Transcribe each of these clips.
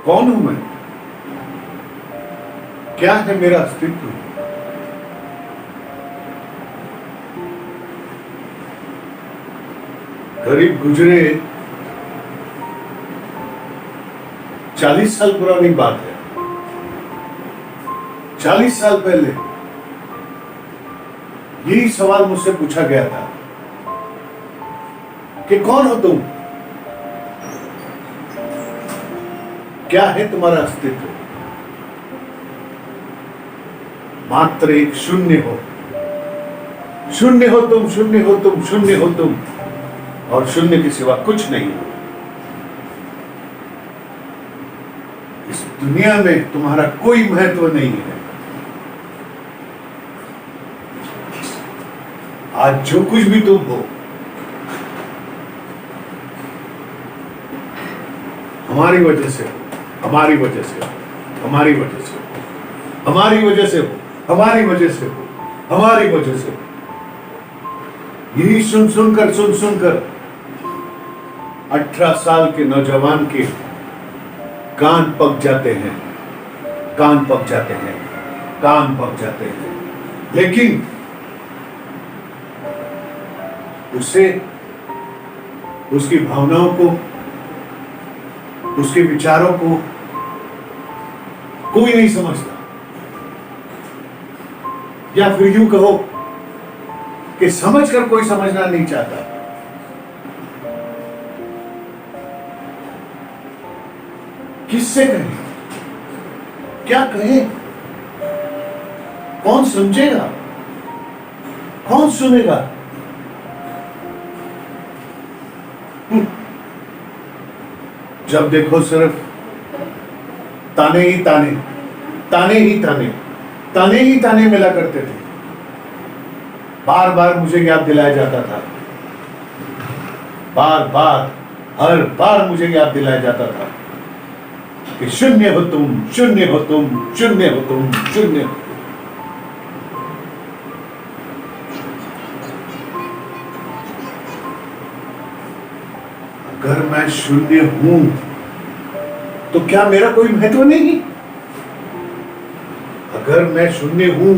कौन हूं मैं? क्या है मेरा अस्तित्व? करीब गुजरे 40 साल पुरानी बात है। 40 साल पहले यही सवाल मुझसे पूछा गया था कि कौन हो तुम? क्या है तुम्हारा अस्तित्व? मात्र एक शून्य हो। शून्य हो तुम, शून्य हो तुम, शून्य हो तुम, और शून्य के सिवा कुछ नहीं हो। इस दुनिया में तुम्हारा कोई महत्व नहीं है। आज जो कुछ भी तुम हो, हमारी वजह से हो, हमारी वजह से हो, हमारी वजह से हो, हमारी वजह से हो, हमारी वजह से हो, हमारी वजह से हो। यही सुन सुनकर 18 साल के नौजवान के कान पक जाते हैं, कान पक जाते हैं, कान पक जाते हैं। लेकिन उसे, उसकी भावनाओं को, उसके विचारों को कोई नहीं समझता। या फिर यूं कहो कि समझकर कोई समझना नहीं चाहता। किससे कहें? क्या कहें? कौन समझेगा? कौन सुनेगा? जब देखो सिर्फ ताने ही ताने, ताने ही ताने, ताने ही ताने मिला करते थे। बार बार मुझे याद दिलाया जाता था, बार बार, हर बार मुझे याद दिलाया जाता था कि शून्य हो तुम, शून्य हो तुम, शून्य हो तुम, शून्य हो। अगर मैं शून्य हूं तो क्या मेरा कोई महत्व नहीं? अगर मैं शून्य हूं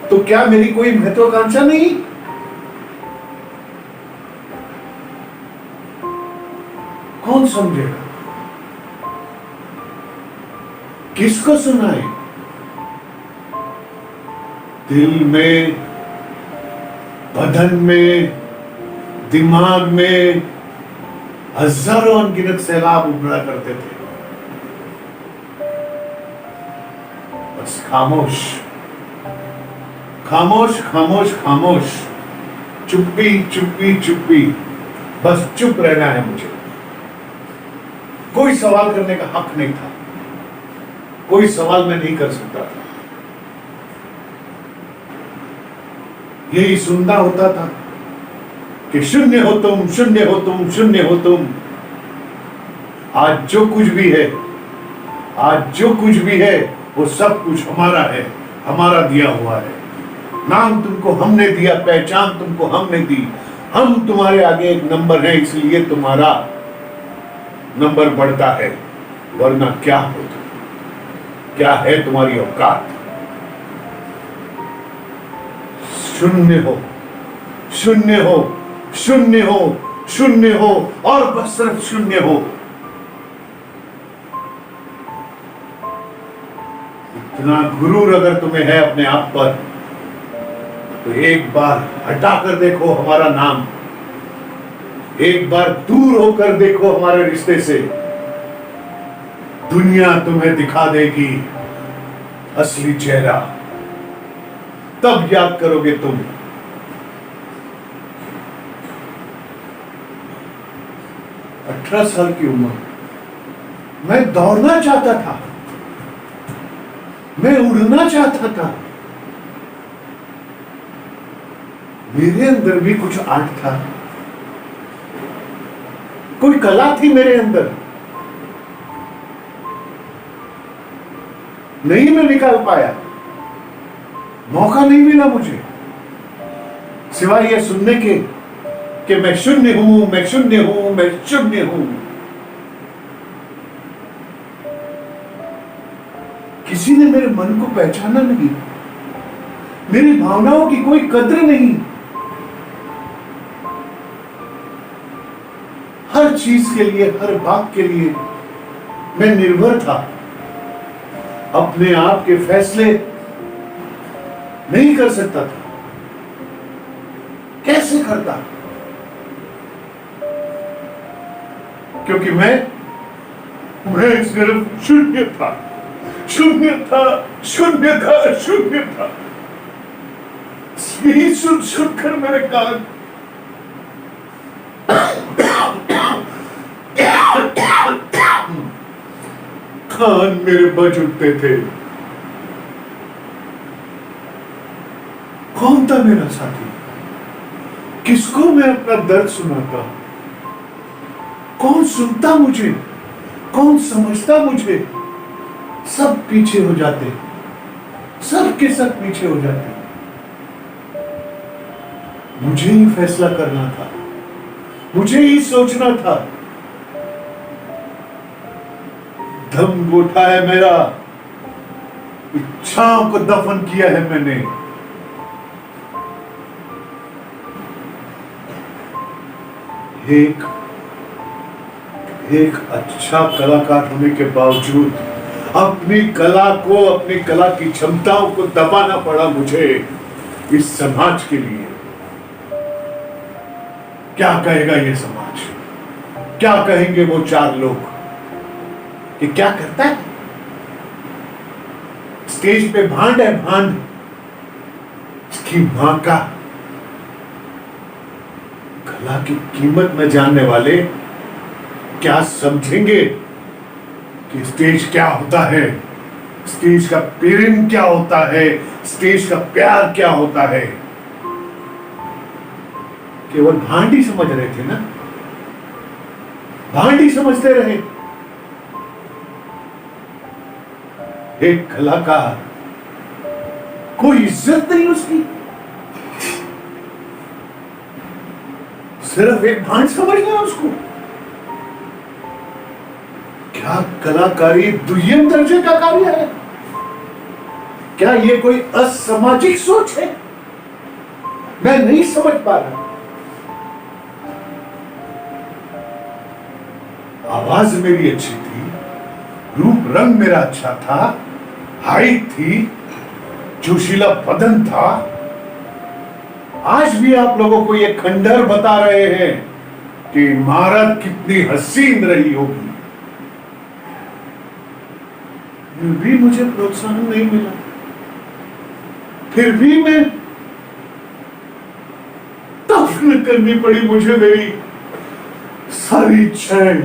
तो क्या मेरी कोई महत्वाकांक्षा नहीं? कौन समझेगा? किसको सुनाए? दिल में, बदन में, दिमाग में हजारों अनगिनत सैलाब उभरा करते थे। बस खामोश, खामोश, खामोश, खामोश, चुप्पी, चुप्पी, चुप्पी। बस चुप रहना है मुझे। कोई सवाल करने का हक नहीं था, कोई सवाल मैं नहीं कर सकता था। यही सुनना होता था कि शून्य हो तुम, शून्य हो तुम, शून्य हो तुम। आज जो कुछ भी है, आज जो कुछ भी है, वो सब कुछ हमारा है, हमारा दिया हुआ है। नाम तुमको हमने दिया, पहचान तुमको हमने दी। हम तुम्हारे आगे एक नंबर है, इसलिए तुम्हारा नंबर बढ़ता है, वरना क्या हो तुम? क्या है तुम्हारी औकात? शून्य हो, शून्य हो, शून्य हो, शून्य हो, और बस सिर्फ शून्य हो। इतना गुरूर अगर तुम्हें है अपने आप पर, तो एक बार हटाकर देखो हमारा नाम, एक बार दूर होकर देखो हमारे रिश्ते से। दुनिया तुम्हें दिखा देगी असली चेहरा, तब याद करोगे तुम। 18 साल की उम्र, मैं दौड़ना चाहता था, मैं उड़ना चाहता था। मेरे अंदर भी कुछ आर्ट था, कोई कला थी मेरे अंदर, नहीं मैं निकाल पाया, मौका नहीं मिला मुझे, सिवाय यह सुनने के कि मैं शून्य हूं, मैं शून्य हूं, मैं शून्य हूं। ने मेरे मन को पहचाना नहीं, मेरी भावनाओं की कोई कद्र नहीं। हर चीज के लिए, हर बात के लिए मैं निर्भर था। अपने आप के फैसले नहीं कर सकता था। कैसे करता? क्योंकि मैं सिर्फ शून्य था, शून्य था, शून्य था, शून्य था। यही सुन सुनकर मेरे कान मेरे बज उठते थे। कौन था मेरा साथी? किसको मैं अपना दर्द सुनाता? कौन सुनता मुझे? कौन समझता मुझे? सब पीछे हो जाते, सब के सब पीछे हो जाते। मुझे ही फैसला करना था, मुझे ही सोचना था। दम घोटा है मेरा, इच्छाओं को दफन किया है मैंने। एक अच्छा कलाकार होने के बावजूद अपनी कला को, अपनी कला की क्षमताओं को दबाना पड़ा मुझे इस समाज के लिए। क्या कहेगा ये समाज? क्या कहेंगे वो चार लोग कि क्या करता है? स्टेज पे भांड है, भांड। इसकी मां का। कला की कीमत न जानने वाले क्या समझेंगे कि स्टेज क्या होता है, स्टेज का प्रेम क्या होता है, स्टेज का प्यार क्या होता है। केवल भांड ही समझ रहे थे ना, भांड ही समझते रहे। एक कलाकार, कोई इज्जत नहीं उसकी, सिर्फ एक भांड समझना उसको। क्या कलाकारी दुय्यम दर्जे का कार्य है? क्या ये कोई असामाजिक सोच है? मैं नहीं समझ पा रहा। आवाज मेरी अच्छी थी, रूप रंग मेरा अच्छा था, हाइट थी, जोशीला बदन था। आज भी आप लोगों को ये खंडहर बता रहे हैं कि इमारत कितनी हसीन रही होगी। फिर भी मुझे प्रोत्साहन नहीं मिला, फिर भी मैं दफन करनी पड़ी मुझे मेरी सारी इच्छाएं,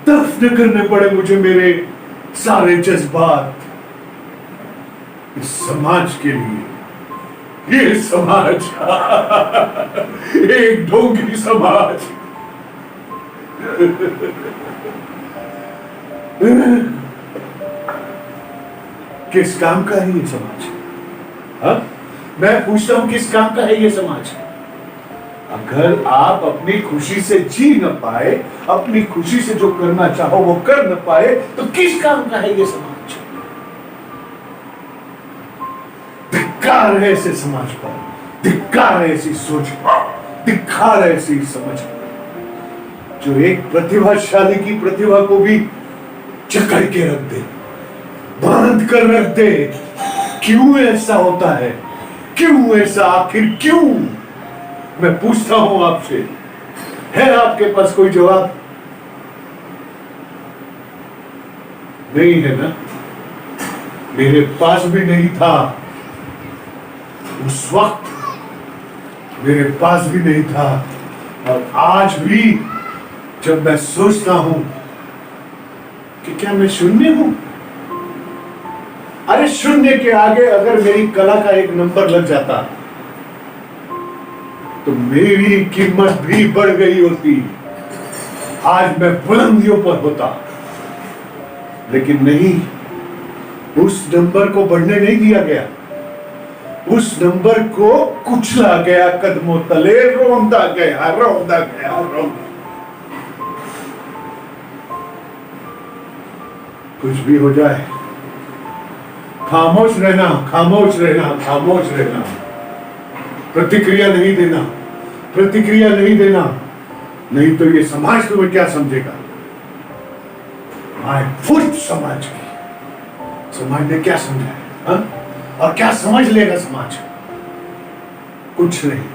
दफन करने पड़े मुझे मेरे सारे जज्बात इस समाज के लिए। ये समाज एक ढोंगी समाज। किस काम का है ये समाज? हाँ? मैं पूछता हूं, किस काम का है ये समाज? अगर आप अपनी खुशी से जी न पाए, अपनी खुशी से जो करना चाहो वो कर न पाए, तो किस काम का है ये समाज? धिक्कार है ऐसे समाज पर, धिक्कार है ऐसी सोच पर, धिक्कार है ऐसी समझ पर, जो एक प्रतिभाशाली की प्रतिभा को भी जकड़ के रख दे, बांध कर रख दे। क्यों ऐसा होता है? क्यों ऐसा? आखिर क्यों? मैं पूछता हूं आपसे, है आपके पास कोई जवाब? नहीं है ना? मेरे पास भी नहीं था उस वक्त, मेरे पास भी नहीं था। और आज भी जब मैं सोचता हूं कि क्या मैं शून्य हूं? अरे शून्य के आगे अगर मेरी कला का एक नंबर लग जाता तो मेरी कीमत भी बढ़ गई होती। आज मैं बुलंदियों पर होता, लेकिन नहीं, उस नंबर को बढ़ने नहीं दिया गया। उस नंबर को कुचला गया, कदमों तले रौंदा गया, रौंदा गया, रौंदा। कुछ भी हो जाए, खामोश रहना, खामोश रहना, खामोश रहना, प्रतिक्रिया नहीं देना, प्रतिक्रिया नहीं देना, नहीं तो ये समाज तुम्हें क्या समझेगा? माय फुट समाज की, समाज ने क्या समझा है, हा? और क्या समझ लेगा समाज? कुछ नहीं,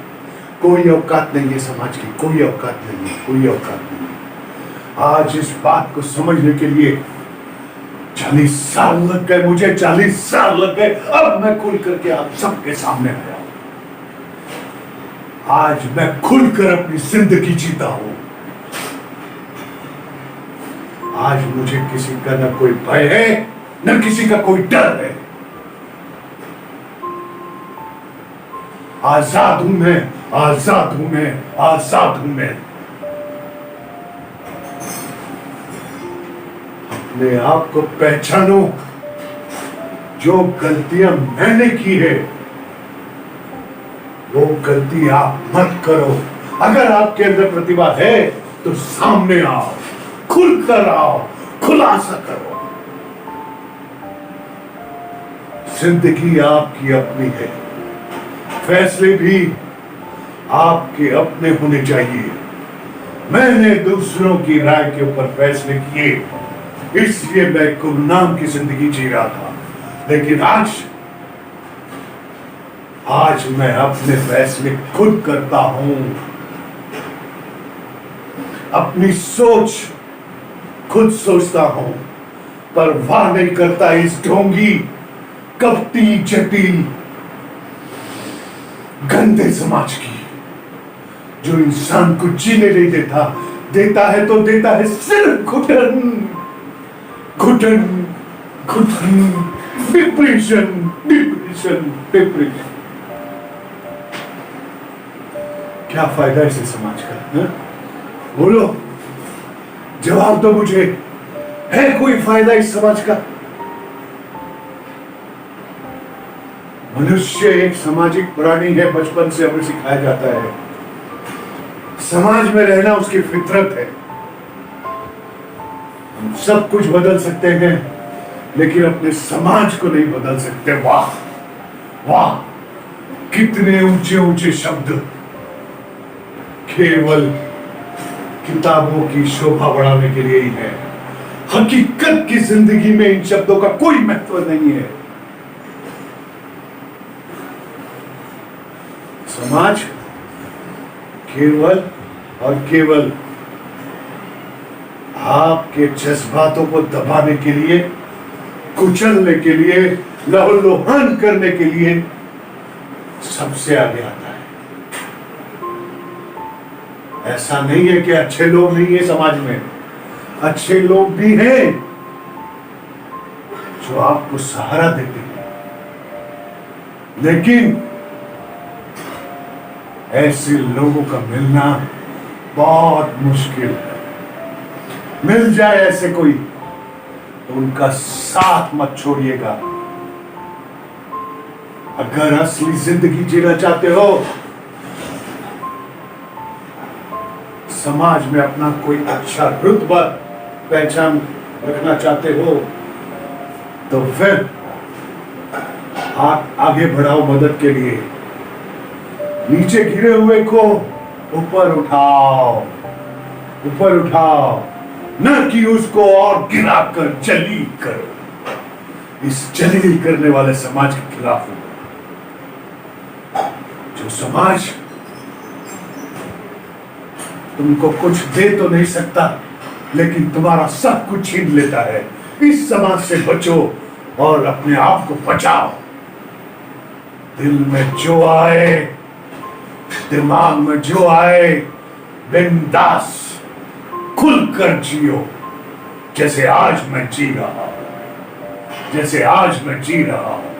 कोई औकात नहीं है समाज की, कोई औकात नहीं है, कोई औकात नहीं है। आज इस बात को समझने के लिए 40 साल लग गए, मुझे 40 साल लग गए। अब मैं खुल करके आप सबके सामने आया हूं। आज मैं खुलकर अपनी जिंदगी जीता हूं। आज मुझे किसी का न कोई भय है, न किसी का कोई डर है। आजाद हूं मैं, आजाद हूं मैं, आजाद हूं मैं। अपने आप को पहचानो। जो गलतियां मैंने की है वो गलती आप मत करो। अगर आपके अंदर प्रतिभा है तो सामने आओ, खुलकर आओ, खुलासा करो। जिंदगी आपकी अपनी है, फैसले भी आपके अपने होने चाहिए। मैंने दूसरों की राय के ऊपर फैसले किए, इसलिए मैं गुमनाम की जिंदगी जी रहा था। लेकिन आज मैं अपने फैसले खुद करता हूं। अपनी सोच खुद सोचता हूं, परवाह नहीं करता इस ढोंगी, कपटी, जटिल, गंदे समाज की, जो इंसान को जीने नहीं देता। देता है तो देता है सिर्फ घुटन, घुटन, घुटन, डिप्रेशन, डिप्रेशन, डिप्रेशन। क्या फायदा इसे समाज का, है? बोलो, जवाब दो मुझे। है कोई फायदा इस समाज का? मनुष्य एक सामाजिक प्राणी है, बचपन से हमें सिखाया जाता है। समाज में रहना उसकी फितरत है। हम सब कुछ बदल सकते हैं, लेकिन अपने समाज को नहीं बदल सकते। वाह वाह, कितने ऊंचे ऊंचे शब्द केवल किताबों की शोभा बढ़ाने के लिए ही है। हकीकत की जिंदगी में इन शब्दों का कोई महत्व नहीं है। समाज केवल और केवल आपके जज्बातों को दबाने के लिए, कुचलने के लिए, लहूलुहान करने के लिए सबसे आगे आता है। ऐसा नहीं है कि अच्छे लोग नहीं है समाज में, अच्छे लोग भी हैं जो आपको सहारा देते हैं, लेकिन ऐसे लोगों का मिलना बहुत मुश्किल है। मिल जाए ऐसे कोई तो उनका साथ मत छोड़िएगा। अगर असली जिंदगी जीना चाहते हो, समाज में अपना कोई अच्छा रुतबा पहचान रखना चाहते हो, तो फिर हाथ आगे बढ़ाओ मदद के लिए। नीचे गिरे हुए को ऊपर उठाओ, ऊपर उठाओ, न कि उसको और गिराकर जलील करो। इस जलील करने वाले समाज के खिलाफ हो, जो समाज तुमको कुछ दे तो नहीं सकता, लेकिन तुम्हारा सब कुछ छीन लेता है। इस समाज से बचो और अपने आप को बचाओ। दिल में जो आए, दिमाग में जो आए, बिंदास खुलकर जियो, जैसे आज मैं जी रहा हूं, जैसे आज मैं जी रहा हूं।